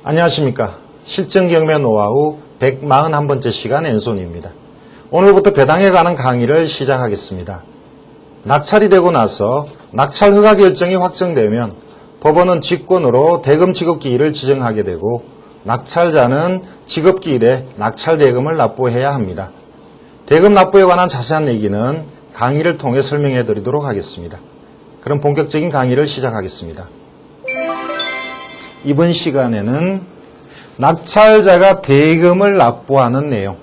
안녕하십니까. 실전경매 노하우 141번째 시간 앤손입니다. 오늘부터 배당에 관한 강의를 시작하겠습니다. 낙찰이 되고 나서 낙찰 허가 결정이 확정되면 법원은 직권으로 대금 지급기일을 지정하게 되고 낙찰자는 지급기일에 낙찰 대금을 납부해야 합니다. 대금 납부에 관한 자세한 얘기는 강의를 통해 설명해 드리도록 하겠습니다. 그럼 본격적인 강의를 시작하겠습니다. 이번 시간에는 낙찰자가 대금을 납부하는 내용,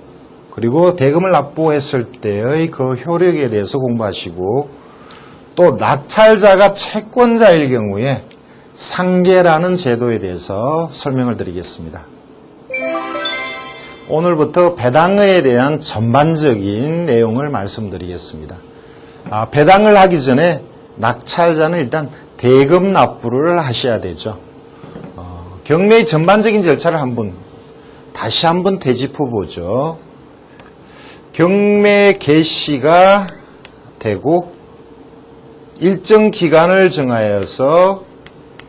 그리고 대금을 납부했을 때의 그 효력에 대해서 공부하시고, 또 낙찰자가 채권자일 경우에 상계라는 제도에 대해서 설명을 드리겠습니다. 오늘부터 배당에 대한 전반적인 내용을 말씀드리겠습니다. 배당을 하기 전에 낙찰자는 일단 대금 납부를 하셔야 되죠. 경매의 전반적인 절차를 다시 한번 되짚어 보죠. 경매 개시가 되고 일정 기간을 정하여서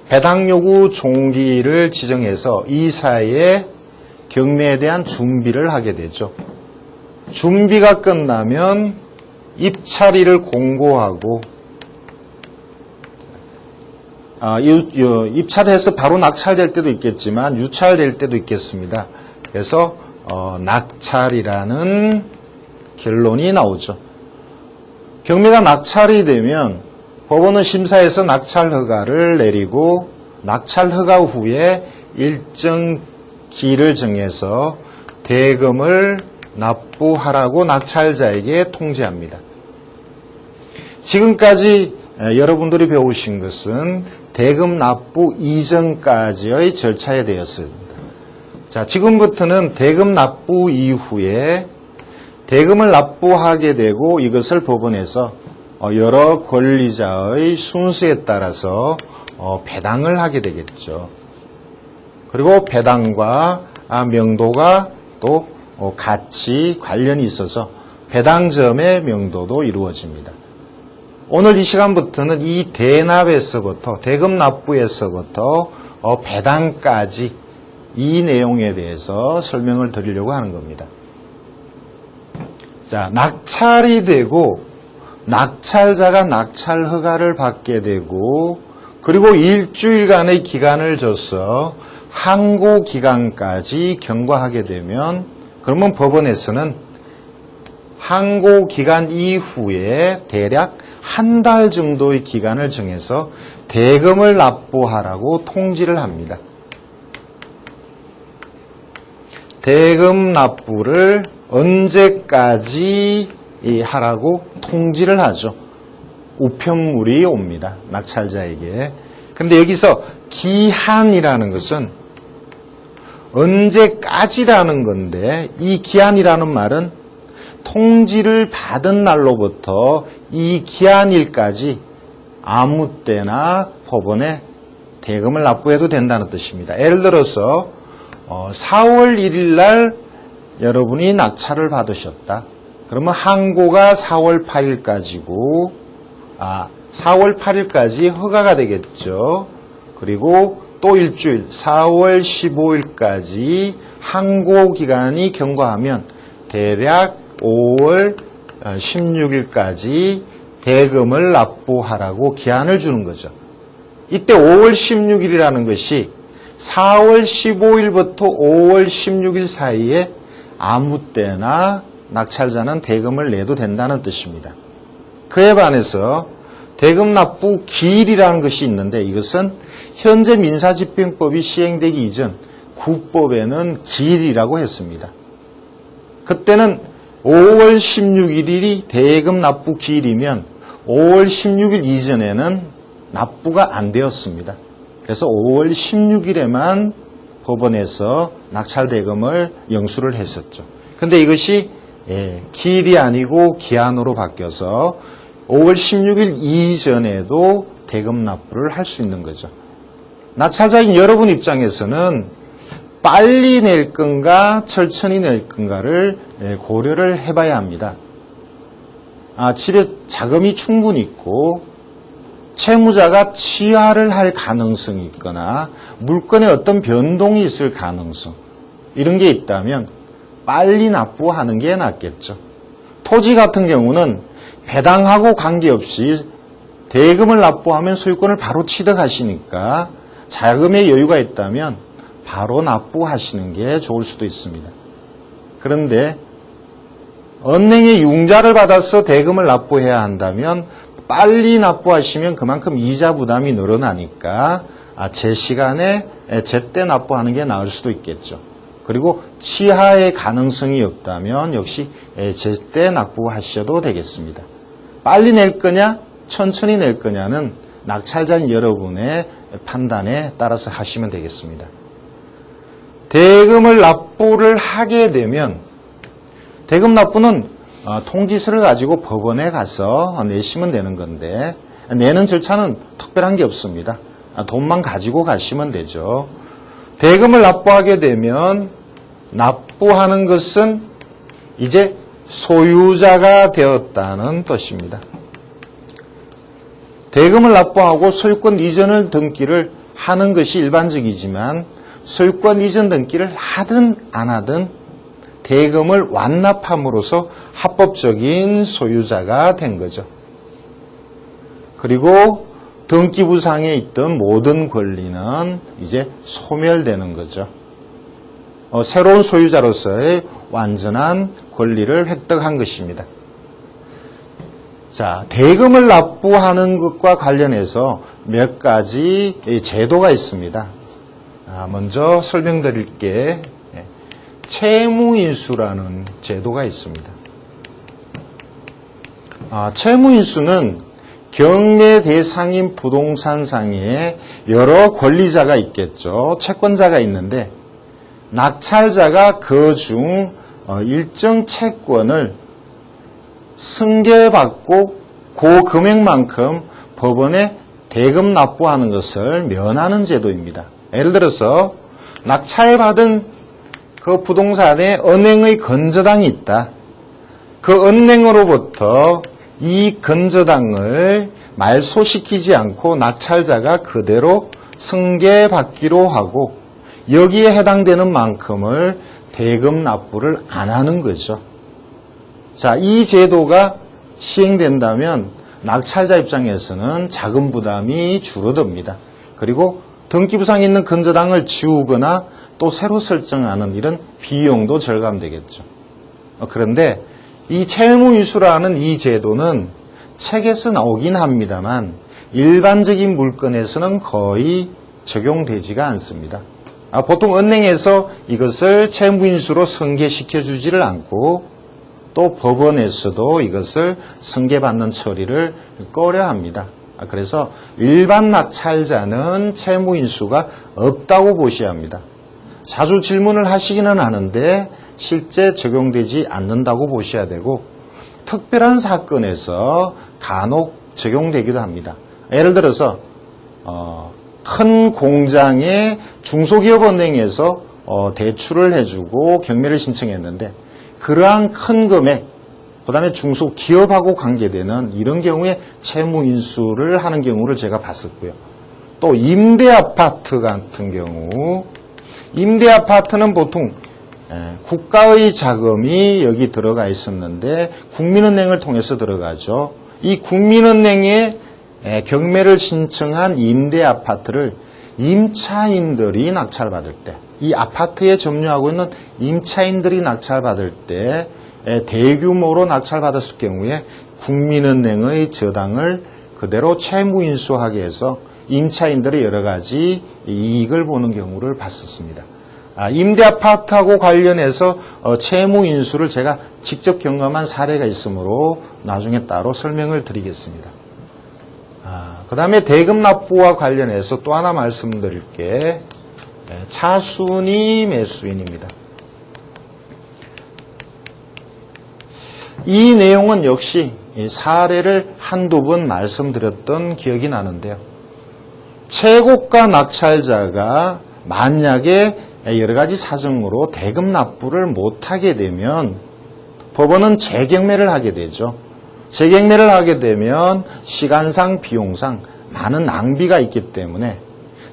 배당 요구 종기를 지정해서 이 사이에 경매에 대한 준비를 하게 되죠. 준비가 끝나면 입찰일을 공고하고, 입찰해서 바로 낙찰될 때도 있겠지만 유찰될 때도 있겠습니다. 그래서 낙찰이라는 결론이 나오죠. 경매가 낙찰이 되면 법원은 심사에서 낙찰 허가를 내리고, 낙찰 허가 후에 일정 기일을 정해서 대금을 납부하라고 낙찰자에게 통지합니다. 지금까지 여러분들이 배우신 것은 대금 납부 이전까지의 절차에 대해서입니다. 자, 지금부터는 대금 납부 이후에 대금을 납부하게 되고 이것을 법원에서 여러 권리자의 순수에 따라서 배당을 하게 되겠죠. 그리고 배당과 명도가 또 같이 관련이 있어서 배당점의 명도도 이루어집니다. 오늘 이 시간부터는 이 대납에서부터, 대금 납부에서부터 배당까지 이 내용에 대해서 설명을 드리려고 하는 겁니다. 자, 낙찰이 되고 낙찰자가 낙찰 허가를 받게 되고, 그리고 일주일간의 기간을 줘서 항고 기간까지 경과하게 되면, 그러면 법원에서는 항고 기간 이후에 대략 한 달 정도의 기간을 정해서 대금을 납부하라고 통지를 합니다. 대금 납부를 언제까지 하라고 통지를 하죠. 우편물이 옵니다. 낙찰자에게. 그런데 여기서 기한이라는 것은 언제까지라는 건데, 이 기한이라는 말은 통지를 받은 날로부터 이 기한일까지 아무 때나 법원에 대금을 납부해도 된다는 뜻입니다. 예를 들어서 4월 1일 날 여러분이 낙찰을 받으셨다. 그러면 항고가 4월 8일까지고 4월 8일까지 허가가 되겠죠. 그리고 또 일주일 4월 15일까지 항고 기간이 경과하면 대략 5월 16일까지 대금을 납부하라고 기한을 주는 거죠. 이때 5월 16일이라는 것이 4월 15일부터 5월 16일 사이에 아무 때나 낙찰자는 대금을 내도 된다는 뜻입니다. 그에 반해서 대금 납부 기일이라는 것이 있는데, 이것은 현재 민사집행법이 시행되기 이전 국법에는 기일이라고 했습니다. 그때는 5월 16일이 대금 납부 기일이면 5월 16일 이전에는 납부가 안 되었습니다. 그래서 5월 16일에만 법원에서 낙찰 대금을 영수를 했었죠. 그런데 이것이 기일이 아니고 기한으로 바뀌어서 5월 16일 이전에도 대금 납부를 할 수 있는 거죠. 낙찰자인 여러분 입장에서는 빨리 낼 건가 천천히 낼 건가를 고려를 해봐야 합니다. 집에 자금이 충분히 있고 채무자가 취하를 할 가능성이 있거나 물건에 어떤 변동이 있을 가능성, 이런 게 있다면 빨리 납부하는 게 낫겠죠. 토지 같은 경우는 배당하고 관계없이 대금을 납부하면 소유권을 바로 취득하시니까 자금의 여유가 있다면 바로 납부하시는 게 좋을 수도 있습니다. 그런데 은행에 융자를 받아서 대금을 납부해야 한다면 빨리 납부하시면 그만큼 이자 부담이 늘어나니까 제 시간에 제때 납부하는 게 나을 수도 있겠죠. 그리고 취하의 가능성이 없다면 역시 제때 납부하셔도 되겠습니다. 빨리 낼 거냐 천천히 낼 거냐는 낙찰자인 여러분의 판단에 따라서 하시면 되겠습니다. 대금을 납부를 하게 되면 대금 납부는 통지서를 가지고 법원에 가서 내시면 되는 건데 내는 절차는 특별한 게 없습니다. 돈만 가지고 가시면 되죠. 대금을 납부하게 되면 납부하는 것은 이제 소유자가 되었다는 뜻입니다. 대금을 납부하고 소유권 이전을 등기를 하는 것이 일반적이지만 소유권 이전 등기를 하든 안 하든 대금을 완납함으로써 합법적인 소유자가 된 거죠. 그리고 등기부상에 있던 모든 권리는 이제 소멸되는 거죠. 새로운 소유자로서의 완전한 권리를 획득한 것입니다. 자, 대금을 납부하는 것과 관련해서 몇 가지 제도가 있습니다. 먼저 설명드릴게 채무인수라는 제도가 있습니다. 채무인수는 경매 대상인 부동산상에 여러 권리자가 있겠죠. 채권자가 있는데 낙찰자가 그중 일정 채권을 승계받고 그 금액만큼 법원에 대금 납부하는 것을 면하는 제도입니다. 예를 들어서 낙찰받은 그 부동산에 은행의 건저당이 있다. 그 은행으로부터 이 건저당을 말소시키지 않고 낙찰자가 그대로 승계받기로 하고 여기에 해당되는 만큼을 대금 납부를 안 하는 거죠. 자, 이 제도가 시행된다면 낙찰자 입장에서는 자금 부담이 줄어듭니다. 그리고 등기부상에 있는 건저당을 지우거나 또 새로 설정하는 이런 비용도 절감되겠죠. 그런데 이 채무인수라는 이 제도는 책에서 나오긴 합니다만 일반적인 물건에서는 거의 적용되지가 않습니다. 보통 은행에서 이것을 채무인수로 승계시켜 주지를 않고 또 법원에서도 이것을 승계받는 처리를 꺼려합니다. 그래서 일반 낙찰자는 채무인수가 없다고 보셔야 합니다. 자주 질문을 하시기는 하는데 실제 적용되지 않는다고 보셔야 되고 특별한 사건에서 간혹 적용되기도 합니다. 예를 들어서 큰 공장에 중소기업은행에서 대출을 해주고 경매를 신청했는데 그러한 큰 금액, 그 다음에 중소기업하고 관계되는 이런 경우에 채무인수를 하는 경우를 제가 봤었고요. 또 임대아파트 같은 경우, 임대아파트는 보통 국가의 자금이 여기 들어가 있었는데 국민은행을 통해서 들어가죠. 이 국민은행에 경매를 신청한 임대아파트를 임차인들이 낙찰받을 때, 이 아파트에 점유하고 있는 임차인들이 낙찰받을 때 대규모로 낙찰받았을 경우에 국민은행의 저당을 그대로 채무인수하게 해서 임차인들이 여러 가지 이익을 보는 경우를 봤었습니다. 임대아파트하고 관련해서 채무인수를 제가 직접 경험한 사례가 있으므로 나중에 따로 설명을 드리겠습니다. 그 다음에 대금 납부와 관련해서 또 하나 말씀드릴 게 차순위 매수인입니다. 이 내용은 역시 사례를 한두 번 말씀드렸던 기억이 나는데요. 최고가 낙찰자가 만약에 여러 가지 사정으로 대금 납부를 못하게 되면 법원은 재경매를 하게 되죠. 재경매를 하게 되면 시간상 비용상 많은 낭비가 있기 때문에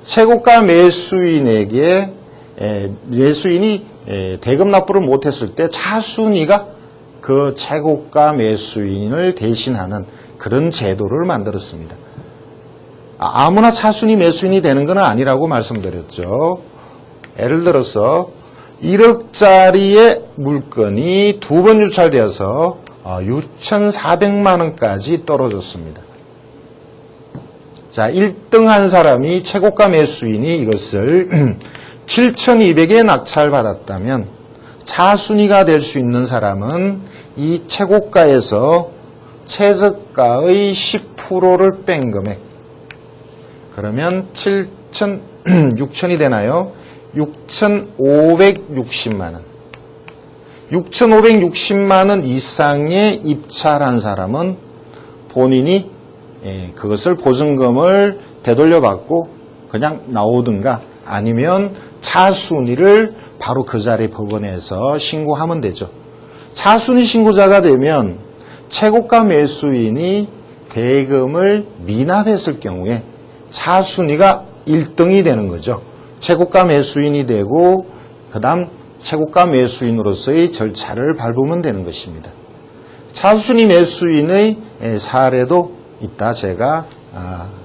최고가 매수인에게 매수인이 대금 납부를 못했을 때 차순위가 그 최고가 매수인을 대신하는 그런 제도를 만들었습니다. 아무나 차순위 매수인이 되는 건 아니라고 말씀드렸죠. 예를 들어서 1억짜리의 물건이 두 번 유찰되어서 6,400만 원까지 떨어졌습니다. 자, 1등 한 사람이 최고가 매수인이 이것을 7,200에 낙찰받았다면 차순위가 될 수 있는 사람은 이 최고가에서 최저가의 10%를 뺀 금액, 그러면 6,000이 되나요? 6,560만 원. 6,560만 원 이상의 입찰한 사람은 본인이 그것을 보증금을 되돌려받고 그냥 나오든가 아니면 차순위를 바로 그 자리 법원에서 신고하면 되죠. 차순위 신고자가 되면 최고가 매수인이 대금을 미납했을 경우에 차순위가 1등이 되는 거죠. 최고가 매수인이 되고 그 다음 최고가 매수인으로서의 절차를 밟으면 되는 것입니다. 차순위 매수인의 사례도 이따 제가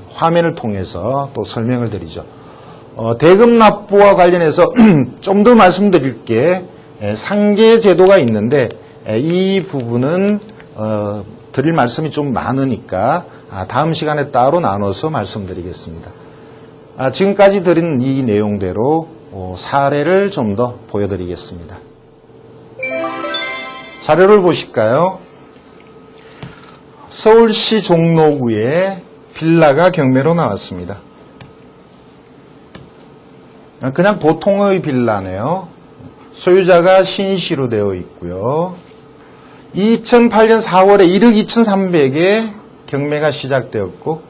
화면을 통해서 또 설명을 드리죠. 대금 납부와 관련해서 좀 더 말씀드릴 게 상계 제도가 있는데 이 부분은 드릴 말씀이 좀 많으니까 다음 시간에 따로 나눠서 말씀드리겠습니다. 지금까지 드린 이 내용대로 사례를 좀 더 보여드리겠습니다. 자료를 보실까요? 서울시 종로구에 빌라가 경매로 나왔습니다. 그냥 보통의 빌라네요. 소유자가 신시로 되어 있고요. 2008년 4월에 1억 2,300에 경매가 시작되었고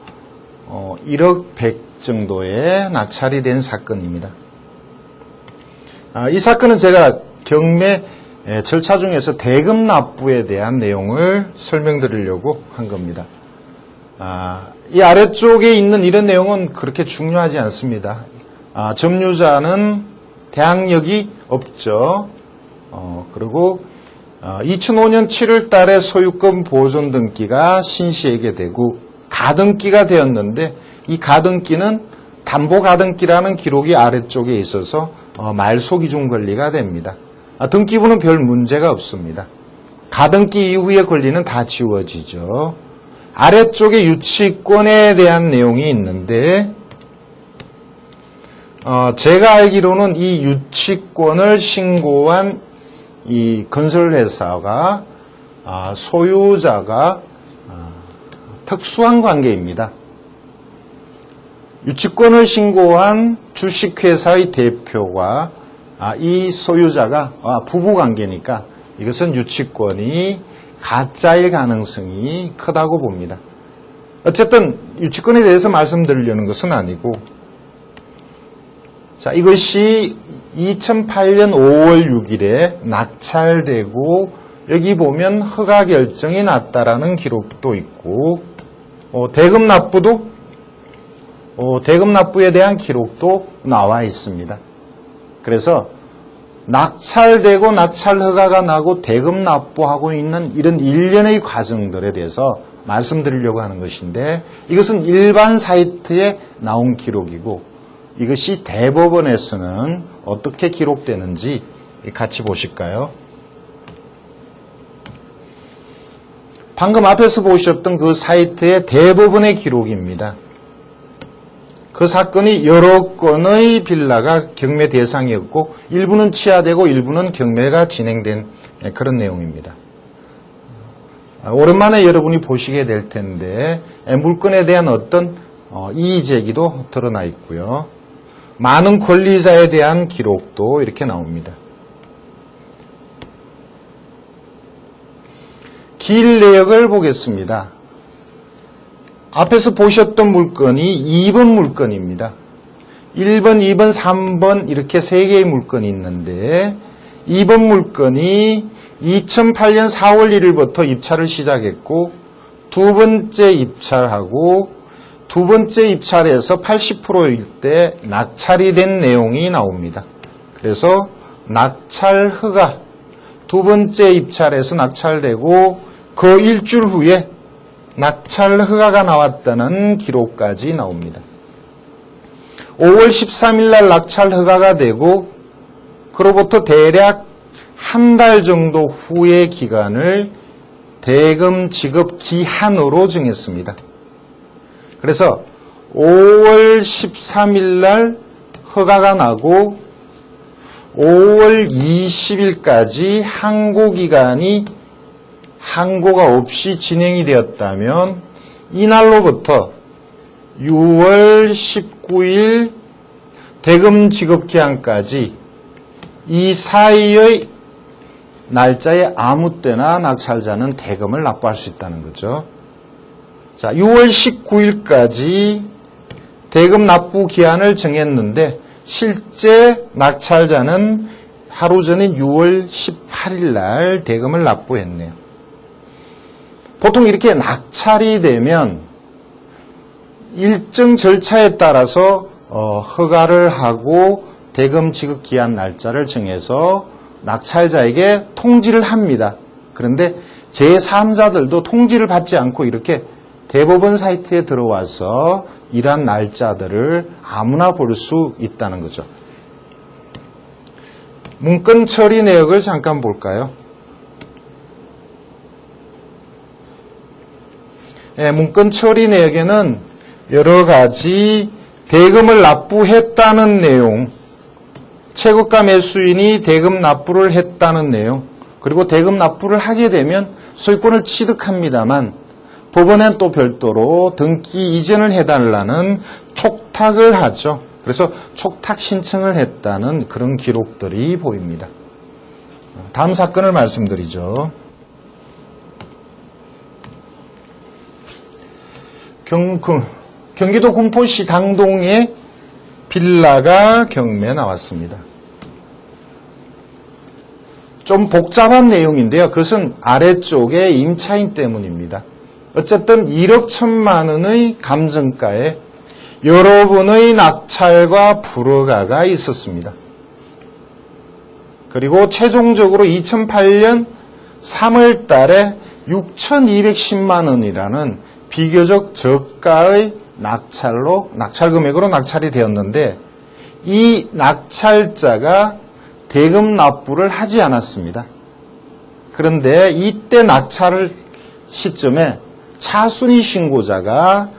1억 100 정도에 낙찰이 된 사건입니다. 이 사건은 제가 경매 절차 중에서 대금 납부에 대한 내용을 설명드리려고 한 겁니다. 이 아래쪽에 있는 이런 내용은 그렇게 중요하지 않습니다. 점유자는 대항력이 없죠. 그리고 2005년 7월 달에 소유권 보존 등기가 신씨에게 되고 가등기가 되었는데 이 가등기는 담보 가등기라는 기록이 아래쪽에 있어서 말소 기준 권리가 됩니다. 등기부는 별 문제가 없습니다. 가등기 이후의 권리는 다 지워지죠. 아래쪽에 유치권에 대한 내용이 있는데 제가 알기로는 이 유치권을 신고한 이 건설회사가 소유자가 특수한 관계입니다. 유치권을 신고한 주식회사의 대표와 이 소유자가 부부관계니까 이것은 유치권이 가짜일 가능성이 크다고 봅니다. 어쨌든 유치권에 대해서 말씀드리려는 것은 아니고, 자, 이것이 2008년 5월 6일에 낙찰되고 여기 보면 허가 결정이 났다라는 기록도 있고 대금 납부에 대한 기록도 나와 있습니다. 그래서 낙찰되고 낙찰 허가가 나고 대금 납부하고 있는 이런 일련의 과정들에 대해서 말씀드리려고 하는 것인데 이것은 일반 사이트에 나온 기록이고 이것이 대법원에서는 어떻게 기록되는지 같이 보실까요? 방금 앞에서 보셨던 그 사이트의 대법원의 기록입니다. 그 사건이 여러 건의 빌라가 경매 대상이었고 일부는 치하되고 일부는 경매가 진행된 그런 내용입니다. 오랜만에 여러분이 보시게 될 텐데 물건에 대한 어떤 이의 제기도 드러나 있고요. 많은 권리자에 대한 기록도 이렇게 나옵니다. 길 내역을 보겠습니다. 앞에서 보셨던 물건이 2번 물건입니다. 1번, 2번, 3번 이렇게 3개의 물건이 있는데 2번 물건이 2008년 4월 1일부터 입찰을 시작했고 두 번째 입찰하고 두 번째 입찰에서 80%일 때 낙찰이 된 내용이 나옵니다. 그래서 낙찰 허가, 두 번째 입찰에서 낙찰되고 그 일주일 후에 낙찰 허가가 나왔다는 기록까지 나옵니다. 5월 13일 날 낙찰 허가가 되고 그로부터 대략 한 달 정도 후의 기간을 대금 지급 기한으로 정했습니다. 그래서 5월 13일 날 허가가 나고 5월 20일까지 항고기간이 항고가 없이 진행이 되었다면 이날로부터 6월 19일 대금 지급 기한까지 이 사이의 날짜에 아무 때나 낙찰자는 대금을 납부할 수 있다는 거죠. 자, 6월 19일까지 대금 납부 기한을 정했는데 실제 낙찰자는 하루 전인 6월 18일 날 대금을 납부했네요. 보통 이렇게 낙찰이 되면 일정 절차에 따라서 허가를 하고 대금 지급 기한 날짜를 정해서 낙찰자에게 통지를 합니다. 그런데 제3자들도 통지를 받지 않고 이렇게 대법원 사이트에 들어와서 이러한 날짜들을 아무나 볼 수 있다는 거죠. 문건 처리 내역을 잠깐 볼까요? 네, 문건 처리 내역에는 여러 가지 대금을 납부했다는 내용, 최고가 매수인이 대금 납부를 했다는 내용, 그리고 대금 납부를 하게 되면 소유권을 취득합니다만 법원엔 또 별도로 등기 이전을 해달라는 촉탁을 하죠. 그래서 촉탁 신청을 했다는 그런 기록들이 보입니다. 다음 사건을 말씀드리죠. 경기도 군포시 당동에 빌라가 경매에 나왔습니다. 좀 복잡한 내용인데요. 그것은 아래쪽에 임차인 때문입니다. 어쨌든 1억 1천만 원의 감정가에 여러분의 낙찰과 불허가가 있었습니다. 그리고 최종적으로 2008년 3월 달에 6,210만 원이라는 비교적 저가의 낙찰 금액으로 낙찰이 되었는데 이 낙찰자가 대금 납부를 하지 않았습니다. 그런데 이때 낙찰 시점에 차순위 신고자가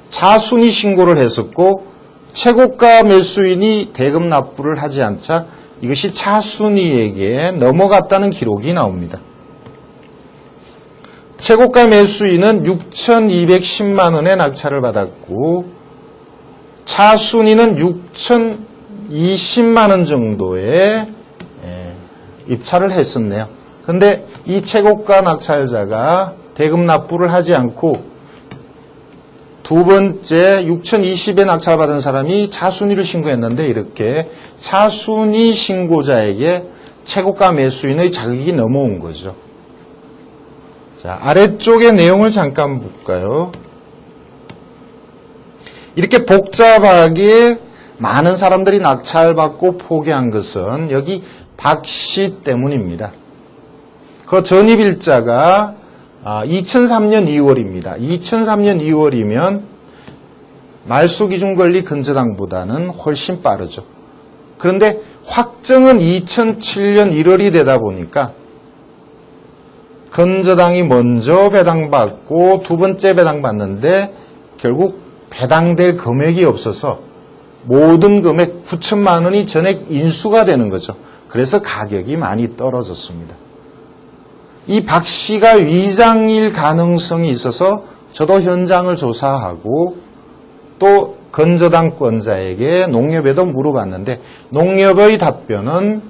차순위 신고를 했었고 최고가 매수인이 대금 납부를 하지 않자 이것이 차순위에게 넘어갔다는 기록이 나옵니다. 최고가 매수인은 6,210만 원의 낙찰을 받았고 차순위는 6,020만 원 정도의 입찰을 했었네요. 그런데 이 최고가 낙찰자가 대금 납부를 하지 않고 두 번째 6,020에 낙찰받은 사람이 차순위를 신고했는데 이렇게 차순위 신고자에게 최고가 매수인의 자격이 넘어온 거죠. 자, 아래쪽의 내용을 잠깐 볼까요? 이렇게 복잡하게 많은 사람들이 낙찰받고 포기한 것은 여기 박 씨 때문입니다. 그 전입일자가 2003년 2월입니다. 2003년 2월이면 말소기준권리 근저당보다는 훨씬 빠르죠. 그런데 확정은 2007년 1월이 되다 보니까 근저당이 먼저 배당받고 두 번째 배당받는데 결국 배당될 금액이 없어서 모든 금액 9천만 원이 전액 인수가 되는 거죠. 그래서 가격이 많이 떨어졌습니다. 이 박 씨가 위장일 가능성이 있어서 저도 현장을 조사하고 또 근저당권자에게 농협에도 물어봤는데 농협의 답변은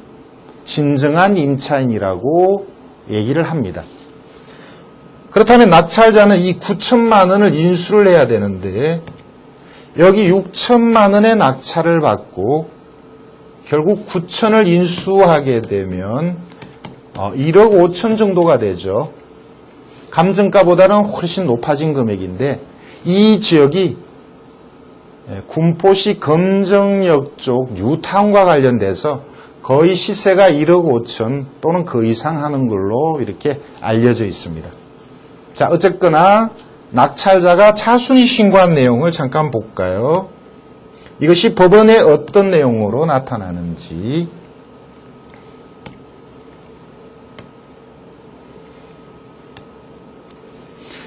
진정한 임차인이라고 얘기를 합니다. 그렇다면 낙찰자는 이 9천만 원을 인수를 해야 되는데 여기 6천만 원의 낙찰을 받고 결국 9천을 인수하게 되면 1억 5천 정도가 되죠. 감정가보다는 훨씬 높아진 금액인데 이 지역이 군포시 검정역 쪽 뉴타운과 관련돼서 거의 시세가 1억 5천 또는 그 이상 하는 걸로 이렇게 알려져 있습니다. 자, 어쨌거나 낙찰자가 차순위 신고한 내용을 잠깐 볼까요? 이것이 법원에 어떤 내용으로 나타나는지.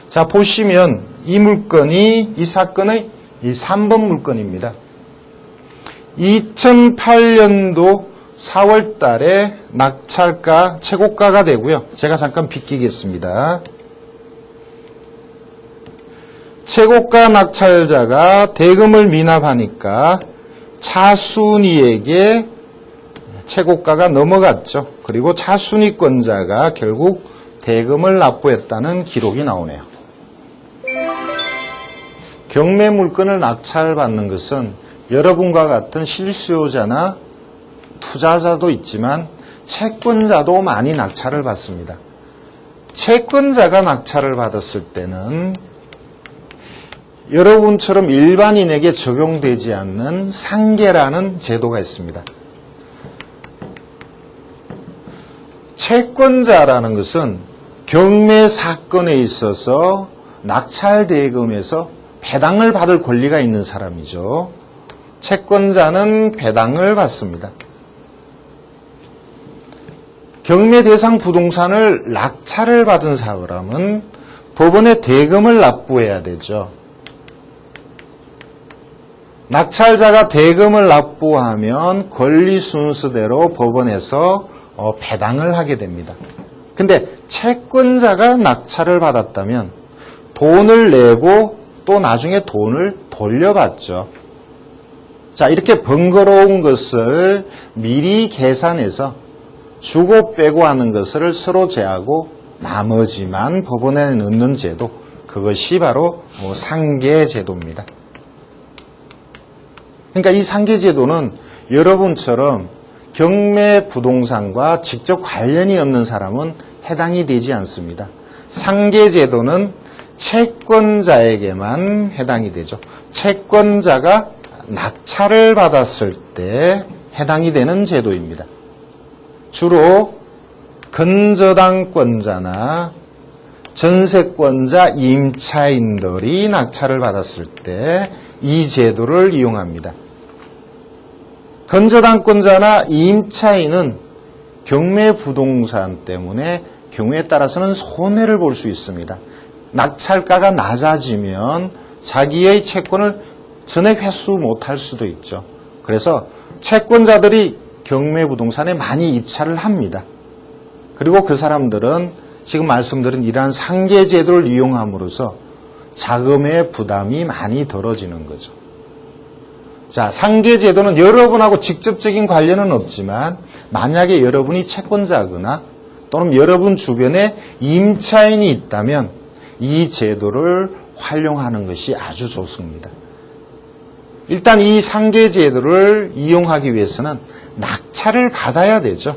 자, 보시면 이 물건이 이 사건의 이 3번 물건입니다. 2008년도 4월 달에 낙찰가 최고가가 되고요. 제가 잠깐 비키겠습니다. 최고가 낙찰자가 대금을 미납하니까 차순위에게 최고가가 넘어갔죠. 그리고 차순위권자가 결국 대금을 납부했다는 기록이 나오네요. 경매 물건을 낙찰받는 것은 여러분과 같은 실수요자나 투자자도 있지만 채권자도 많이 낙찰을 받습니다. 채권자가 낙찰을 받았을 때는 여러분처럼 일반인에게 적용되지 않는 상계라는 제도가 있습니다. 채권자라는 것은 경매 사건에 있어서 낙찰 대금에서 배당을 받을 권리가 있는 사람이죠. 채권자는 배당을 받습니다. 경매 대상 부동산을 낙찰을 받은 사람은 법원에 대금을 납부해야 되죠. 낙찰자가 대금을 납부하면 권리 순서대로 법원에서 배당을 하게 됩니다. 근데 채권자가 낙찰을 받았다면 돈을 내고 또 나중에 돈을 돌려받죠. 자, 이렇게 번거로운 것을 미리 계산해서 주고 빼고 하는 것을 서로 제하고 나머지만 법원에 넣는 제도, 그것이 바로 상계 제도입니다. 그러니까 이 상계 제도는 여러분처럼 경매 부동산과 직접 관련이 없는 사람은 해당이 되지 않습니다. 상계 제도는 채권자에게만 해당이 되죠. 채권자가 낙찰을 받았을 때 해당이 되는 제도입니다. 주로 근저당권자나 전세권자 임차인들이 낙찰을 받았을 때 이 제도를 이용합니다. 근저당권자나 임차인은 경매 부동산 때문에 경우에 따라서는 손해를 볼 수 있습니다. 낙찰가가 낮아지면 자기의 채권을 전액 회수 못할 수도 있죠. 그래서 채권자들이 경매 부동산에 많이 입찰을 합니다. 그리고 그 사람들은 지금 말씀드린 이러한 상계 제도를 이용함으로써 자금의 부담이 많이 덜어지는 거죠. 자, 상계 제도는 여러분하고 직접적인 관련은 없지만 만약에 여러분이 채권자거나 또는 여러분 주변에 임차인이 있다면 이 제도를 활용하는 것이 아주 좋습니다. 일단 이 상계 제도를 이용하기 위해서는 낙찰을 받아야 되죠.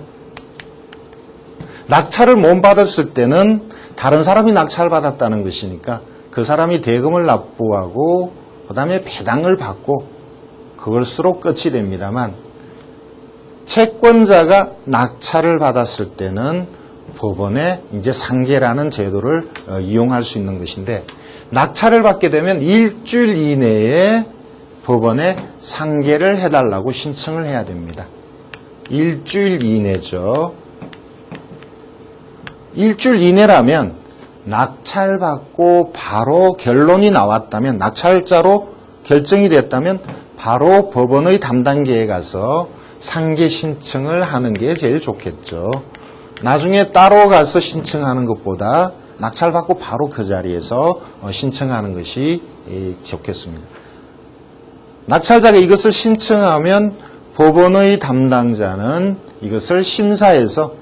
낙찰을 못 받았을 때는 다른 사람이 낙찰을 받았다는 것이니까 그 사람이 대금을 납부하고 그 다음에 배당을 받고 그걸수록 끝이 됩니다만 채권자가 낙찰을 받았을 때는 법원에 이제 상계라는 제도를 이용할 수 있는 것인데 낙찰을 받게 되면 일주일 이내에 법원에 상계를 해달라고 신청을 해야 됩니다. 일주일 이내죠. 일주일 이내라면 낙찰받고 바로 결론이 나왔다면 낙찰자로 결정이 됐다면 바로 법원의 담당계에 가서 상계 신청을 하는 게 제일 좋겠죠. 나중에 따로 가서 신청하는 것보다 낙찰받고 바로 그 자리에서 신청하는 것이 좋겠습니다. 낙찰자가 이것을 신청하면 법원의 담당자는 이것을 심사해서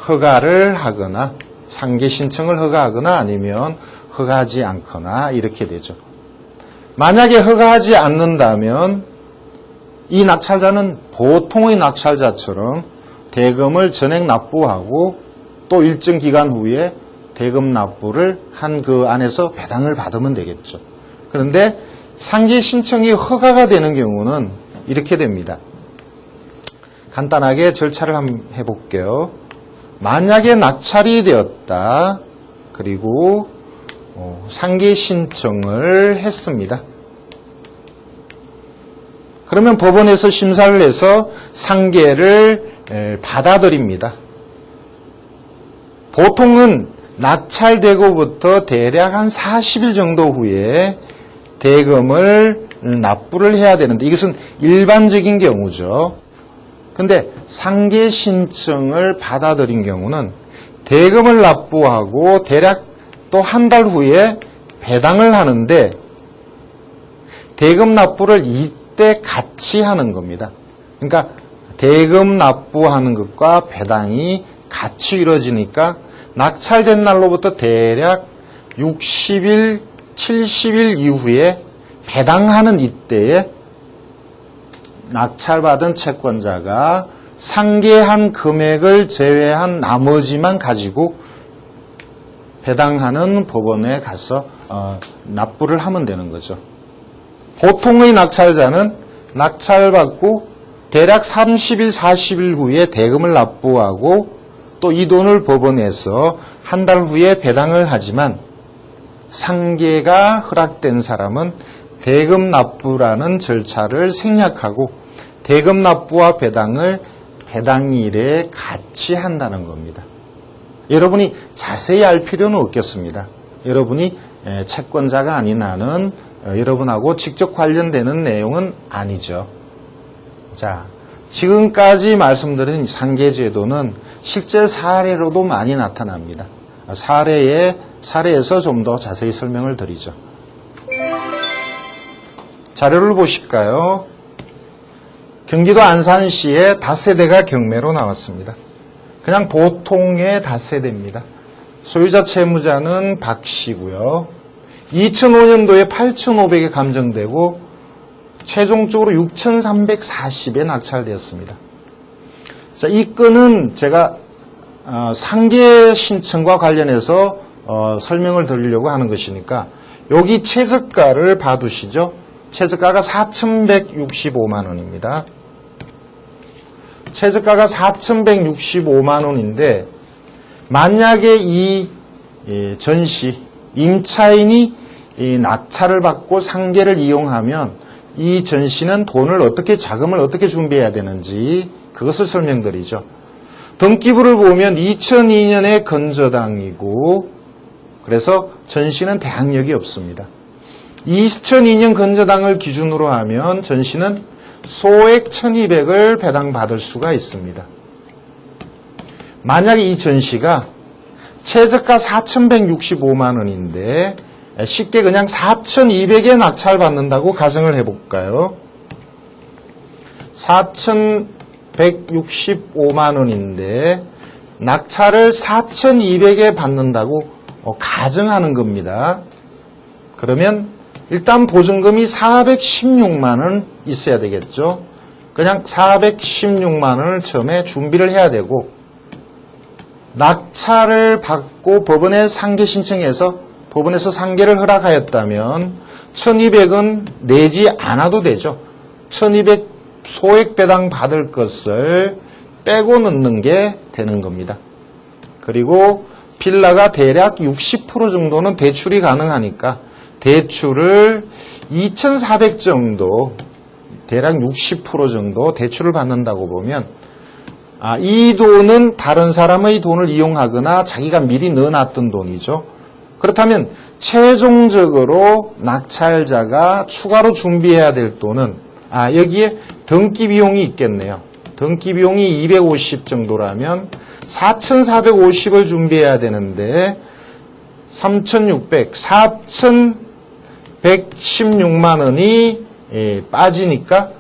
허가를 하거나 상계 신청을 허가하거나 아니면 허가하지 않거나 이렇게 되죠. 만약에 허가하지 않는다면 이 낙찰자는 보통의 낙찰자처럼 대금을 전액 납부하고 또 일정 기간 후에 대금 납부를 한 그 안에서 배당을 받으면 되겠죠. 그런데 상계 신청이 허가가 되는 경우는 이렇게 됩니다. 간단하게 절차를 한번 해볼게요. 만약에 낙찰이 되었다. 그리고 상계 신청을 했습니다. 그러면 법원에서 심사를 해서 상계를 받아들입니다. 보통은 낙찰되고부터 대략 한 40일 정도 후에 대금을 납부를 해야 되는데 이것은 일반적인 경우죠. 근데 상계 신청을 받아들인 경우는 대금을 납부하고 대략 또 한 달 후에 배당을 하는데 대금 납부를 이때 같이 하는 겁니다. 그러니까 대금 납부하는 것과 배당이 같이 이루어지니까 낙찰된 날로부터 대략 60일, 70일 이후에 배당하는 이때에 낙찰받은 채권자가 상계한 금액을 제외한 나머지만 가지고 배당하는 법원에 가서 납부를 하면 되는 거죠. 보통의 낙찰자는 낙찰받고 대략 30일, 40일 후에 대금을 납부하고 또 이 돈을 법원에서 한 달 후에 배당을 하지만 상계가 허락된 사람은 대금 납부라는 절차를 생략하고 대금 납부와 배당을 배당일에 같이 한다는 겁니다. 여러분이 자세히 알 필요는 없겠습니다. 여러분이 채권자가 아닌 나는 여러분하고 직접 관련되는 내용은 아니죠. 자, 지금까지 말씀드린 상계제도는 실제 사례로도 많이 나타납니다. 사례에서 좀 더 자세히 설명을 드리죠. 자료를 보실까요? 경기도 안산시의 다세대가 경매로 나왔습니다. 그냥 보통의 다세대입니다. 소유자 채무자는 박 씨고요. 2005년도에 8,500에 감정되고 최종적으로 6,340에 낙찰되었습니다. 자, 이 건은 제가 상계 신청과 관련해서 설명을 드리려고 하는 것이니까 여기 최저가를 봐두시죠. 최저가가 4,165만 원입니다. 최저가가 4,165만 원인데 만약에 이 전시, 임차인이 이 낙찰을 받고 상계를 이용하면 이 전시는 자금을 어떻게 준비해야 되는지 그것을 설명드리죠. 등기부를 보면 2002년에 건저당이고 그래서 전시는 대항력이 없습니다. 2002년 건저당을 기준으로 하면 전시는 소액 1,200을 배당받을 수가 있습니다. 만약에 이 전시가 최저가 4,165만 원인데 쉽게 그냥 4,200에 낙찰받는다고 가정을 해볼까요? 4,165만 원인데 낙찰을 4,200에 받는다고 가정하는 겁니다. 그러면 일단 보증금이 416만 원 있어야 되겠죠. 그냥 416만 원을 처음에 준비를 해야 되고 낙찰을 받고 법원에 상계 신청해서 법원에서 상계를 허락하였다면 1,200은 내지 않아도 되죠. 1,200 소액 배당 받을 것을 빼고 넣는 게 되는 겁니다. 그리고 빌라가 대략 60% 정도는 대출이 가능하니까 대출을 2,400 정도, 대략 60% 정도 대출을 받는다고 보면 이 돈은 다른 사람의 돈을 이용하거나 자기가 미리 넣어놨던 돈이죠. 그렇다면 최종적으로 낙찰자가 추가로 준비해야 될 돈은 여기에 등기 비용이 있겠네요. 등기 비용이 250 정도라면 4,450을 준비해야 되는데 3,600, 4,116만 원이 빠지니까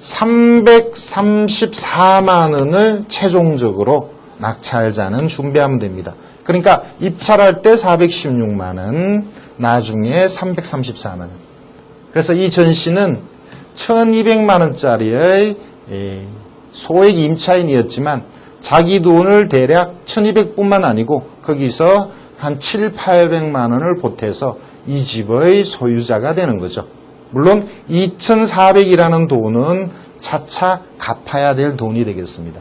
334만 원을 최종적으로 낙찰자는 준비하면 됩니다. 그러니까 입찰할 때 416만 원, 나중에 334만 원. 그래서 이 전시는 1,200만 원짜리의 소액 임차인이었지만 자기 돈을 대략 1,200뿐만 아니고 거기서 한 7, 800만 원을 보태서 이 집의 소유자가 되는 거죠. 물론 2,400이라는 돈은 차차 갚아야 될 돈이 되겠습니다.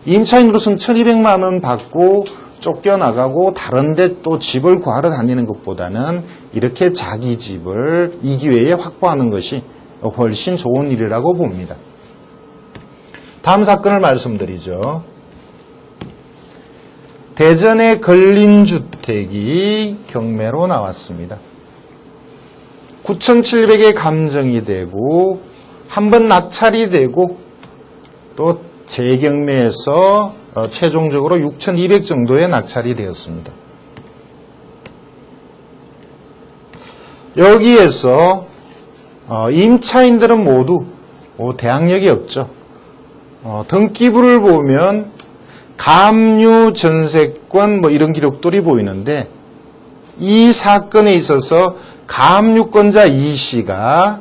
임차인으로서는 1,200만 원 받고 쫓겨나가고 다른 데 또 집을 구하러 다니는 것보다는 이렇게 자기 집을 이 기회에 확보하는 것이 훨씬 좋은 일이라고 봅니다. 다음 사건을 말씀드리죠. 대전의 근린주택이 경매로 나왔습니다. 9,700에 감정이 되고 한번 낙찰이 되고 또 재경매에서 최종적으로 6,200 정도의 낙찰이 되었습니다. 여기에서 임차인들은 모두 대항력이 없죠. 등기부를 보면 감유 전세권 이런 기록들이 보이는데 이 사건에 있어서 감유권자 이 씨가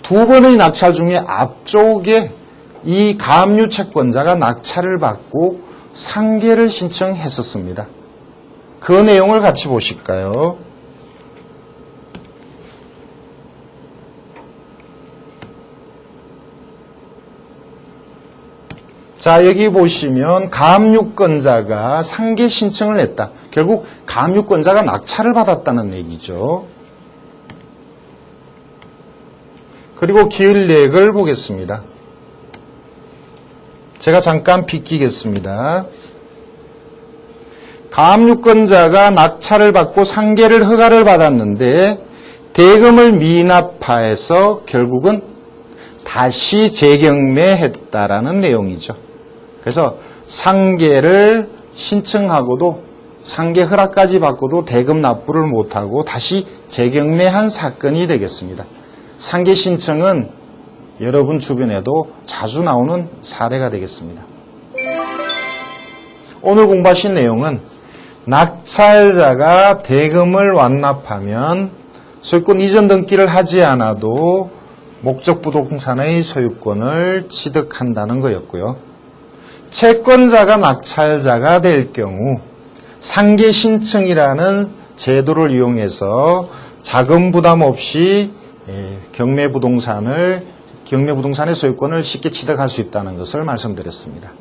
두 번의 낙찰 중에 앞쪽에 이 감유 채권자가 낙찰을 받고 상계를 신청했었습니다. 그 내용을 같이 보실까요? 자, 여기 보시면 감유권자가 상계 신청을 했다. 결국 감유권자가 낙찰을 받았다는 얘기죠. 그리고 기일내역을 보겠습니다. 제가 잠깐 비키겠습니다. 감유권자가 낙찰을 받고 상계를 허가를 받았는데 대금을 미납하여서 결국은 다시 재경매했다라는 내용이죠. 그래서 상계를 신청하고도 상계 허락까지 받고도 대금 납부를 못하고 다시 재경매한 사건이 되겠습니다. 상계 신청은 여러분 주변에도 자주 나오는 사례가 되겠습니다. 오늘 공부하신 내용은 낙찰자가 대금을 완납하면 소유권 이전 등기를 하지 않아도 목적 부동산의 소유권을 취득한다는 거였고요. 채권자가 낙찰자가 될 경우 상계 신청이라는 제도를 이용해서 자금 부담 없이 경매 부동산의 소유권을 쉽게 취득할 수 있다는 것을 말씀드렸습니다.